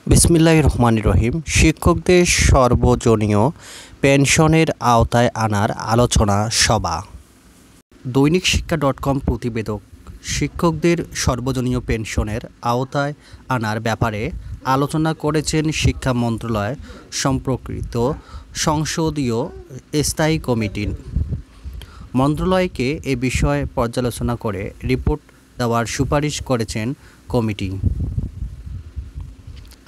বিসমিল্লাহির রহমানির রহিম। শিক্ষকদের সর্বজনীয় পেনশনের আওতায় আনার আলোচনা সভা। দৈনিক শিক্ষা .com প্রতিবেদক শিক্ষকদের সর্বজনীয় পেনশনের আওতায় আনার ব্যাপারে আলোচনা করেছেন শিক্ষা মন্ত্রণালয় সম্পর্কিত সংসদীয় স্থায়ী কমিটি। মন্ত্রণালয়কে এ বিষয়ে পর্যালোচনা করে রিপোর্ট দেওয়ার সুপারিশ করেছেন কমিটি।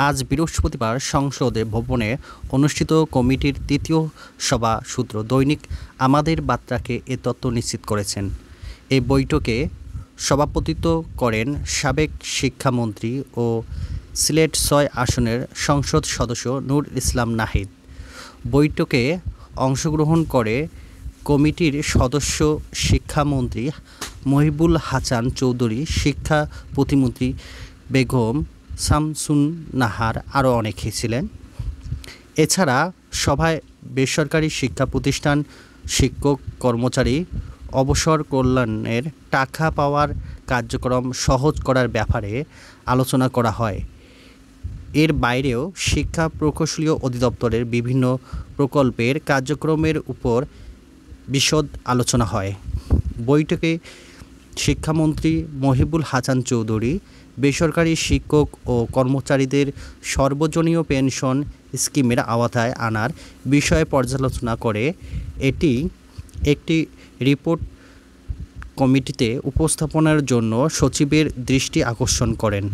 আজ বৃহস্পতিবার সংসদে ভবনে অনুষ্ঠিত কমিটির তৃতীয় সভা সূত্র দৈনিক আমাদের বার্তাকে এ তথ্য নিশ্চিত করেছেন। এই বৈঠকে সভাপতিত্ব করেন সাবেক শিক্ষামন্ত্রী ও সিলেট ৬ আসনের সংসদ সদস্য নূর ইসলাম নাহিদ। বৈঠকে অংশগ্রহণ করে কমিটির সদস্য শিক্ষামন্ত্রী মহিবুল হাসান চৌধুরী, শিক্ষা প্রতিমন্ত্রী বেগম শামসুন নাহার আরও অনেকে ছিলেন। এছাড়া সভায় বেসরকারি শিক্ষা প্রতিষ্ঠান, শিক্ষক কর্মচারী অবসর কল্যাণের টাকা পাওয়ার কার্যক্রম সহজ করার ব্যাপারে আলোচনা করা হয়। এর বাইরেও শিক্ষা প্রকৌশলী অধিদপ্তরের বিভিন্ন প্রকল্পের কার্যক্রমের উপর বিশদ আলোচনা হয়। বৈঠকে শিক্ষামন্ত্রী মহিবুল হাসান চৌধুরী বেসরকারি শিক্ষক ও কর্মচারীদের সর্বজনীয় পেনশন স্কিমের আওতায় আনার বিষয়ে পর্যালোচনা করে এটি একটি রিপোর্ট কমিটিতে উপস্থাপনের জন্য সচিবের দৃষ্টি আকর্ষণ করেন।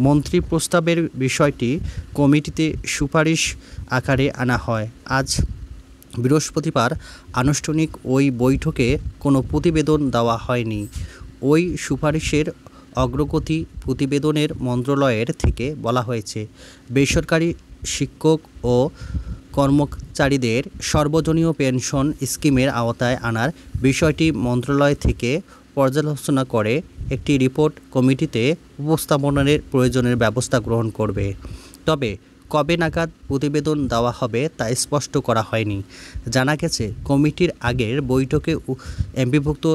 মন্ত্রী প্রস্তাবের বিষয়টি কমিটিতে সুপারিশ আকারে আনা হয়। আজ বৃহস্পতিবার আনুষ্ঠানিক ওই বৈঠকে কোনো প্রতিবেদন দেওয়া হয়নি। ওই সুপারিশের অগ্রগতি প্রতিবেদনের মন্ত্রণালয়ের থেকে বলা হয়েছে, বেসরকারি শিক্ষক ও কর্মচারীদের সর্বজনীয় পেনশন স্কিমের আওতায় আনার বিষয়টি মন্ত্রণালয় থেকে পর্যালোচনা করে একটি রিপোর্ট কমিটিতে উপস্থাপনের প্রয়োজনের ব্যবস্থা গ্রহণ করবে। তবে কবে নাগাদ প্রতিবেদন দেওয়া হবে তা স্পষ্ট করা হয়নি। জানা গেছে, কমিটির আগের বৈঠকে এমপিভুক্ত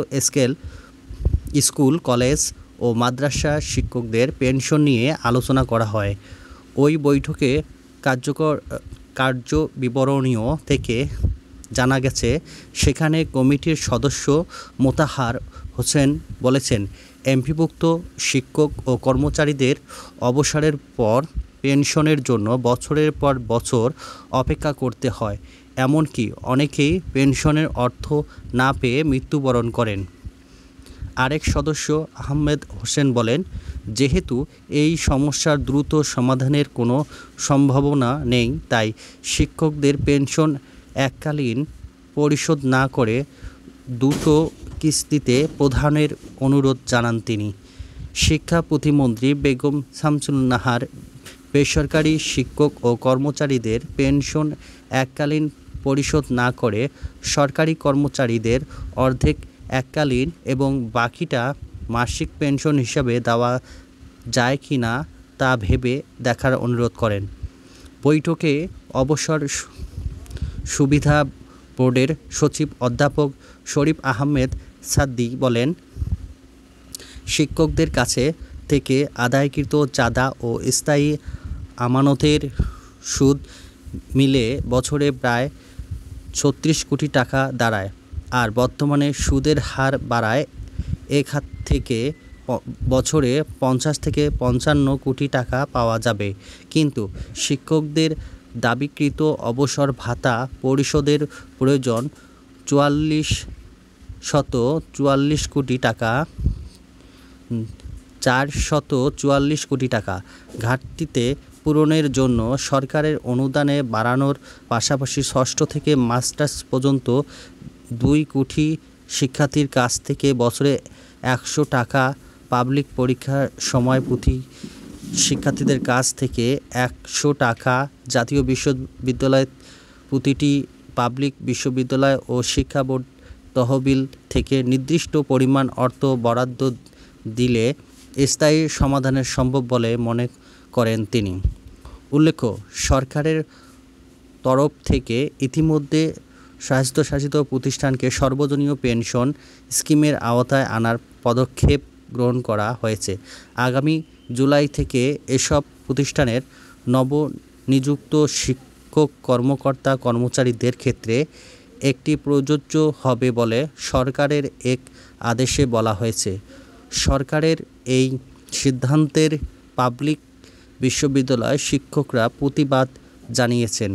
স্কুল, কলেজ ও মাদ্রাসা শিক্ষকদের পেনশন নিয়ে আলোচনা করা হয়। ওই বৈঠকে কার্যবিবরণীয় থেকে জানা গেছে, সেখানে কমিটির সদস্য মোতাহার হোসেন বলেছেন, এমপিভুক্ত শিক্ষক ও কর্মচারীদের অবসরের পর পেনশনের জন্য বছরের পর বছর অপেক্ষা করতে হয়। এমনকি অনেকেই পেনশনের অর্থ না পেয়ে মৃত্যুবরণ করেন। আরেক সদস্য আহমেদ হোসেন বলেন, যেহেতু এই সমস্যার দ্রুত সমাধানের কোনো সম্ভাবনা নেই, তাই শিক্ষকদের পেনশন এককালীন পরিশোধ না করে দুটো কিস্তিতে প্রদানের অনুরোধ জানান তিনি। শিক্ষা প্রতিমন্ত্রী বেগম শামসুন নাহার বেসরকারি শিক্ষক ও কর্মচারীদের পেনশন এককালীন পরিশোধ না করে সরকারি কর্মচারীদের অর্ধেক এককালীন এবং বাকিটা মাসিক পেনশন হিসাবে দেওয়া যায় কি না তা ভেবে দেখার অনুরোধ করেন। বৈঠকে অবসর সুবিধা বোর্ডের সচিব অধ্যাপক শরীফ আহমেদ সাদ্দি বলেন, শিক্ষকদের কাছে থেকে আদায়কৃত চাঁদা ও স্থায়ী আমানতের সুদ মিলে বছরে প্রায় ৩৬ কোটি টাকা দাঁড়ায়। আর বর্তমানে সুদের হার বাড়ায় এ খাত থেকে বছরে ৫০ থেকে ৫৫ কোটি টাকা পাওয়া যাবে। কিন্তু শিক্ষকদের দাবিকৃত অবসর ভাতা পরিশোধের প্রয়োজন ৪৪৪ কোটি টাকা। ৪৪৪ কোটি টাকা ঘাটতিতে পূরণের জন্য সরকারের অনুদানে বাড়ানোর পাশাপাশি ষষ্ঠ থেকে মাস্টার্স পর্যন্ত ২ কোটি শিক্ষার্থীর কাছ থেকে বছরে ১০০ টাকা, পাবলিক পরীক্ষার সময় প্রতি শিক্ষার্থীদের কাছ থেকে ১০০ টাকা, জাতীয় বিশ্ববিদ্যালয় প্রতিটি পাবলিক বিশ্ববিদ্যালয় ও শিক্ষা বোর্ড তহবিল থেকে নির্দিষ্ট পরিমাণ অর্থ বরাদ্দ দিলে স্থায়ী সমাধানের সম্ভব বলে মনে করেন তিনি। উল্লেখ্য, সরকারের তরফ থেকে ইতিমধ্যে স্বায়ত্তশাসিত প্রতিষ্ঠানকে সর্বজনীয় পেনশন স্কিমের আওতায় আনার পদক্ষেপ গ্রহণ করা হয়েছে। আগামী জুলাই থেকে এসব প্রতিষ্ঠানের নবনিযুক্ত শিক্ষক কর্মকর্তা কর্মচারীদের ক্ষেত্রে একটি প্রযোজ্য হবে বলে সরকারের এক আদেশে বলা হয়েছে। সরকারের এই সিদ্ধান্তের পাবলিক বিশ্ববিদ্যালয় শিক্ষকরা প্রতিবাদ জানিয়েছেন।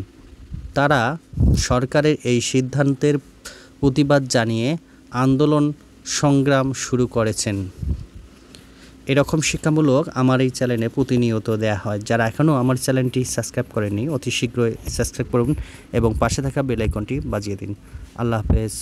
তারা সরকারের এই সিদ্ধান্তের প্রতিবাদ জানিয়ে আন্দোলন সংগ্রাম শুরু করেছেন। এরকম শিক্ষামূলক আমার এই চ্যানেলে প্রতিনিয়ত দেয়া হয়। যারা এখনও আমার চ্যানেলটি সাবস্ক্রাইব করেননি অতি শীঘ্রই সাবস্ক্রাইব করুন এবং পাশে থাকা বেল আইকনটি বাজিয়ে দিন। আল্লাহ হাফেজ।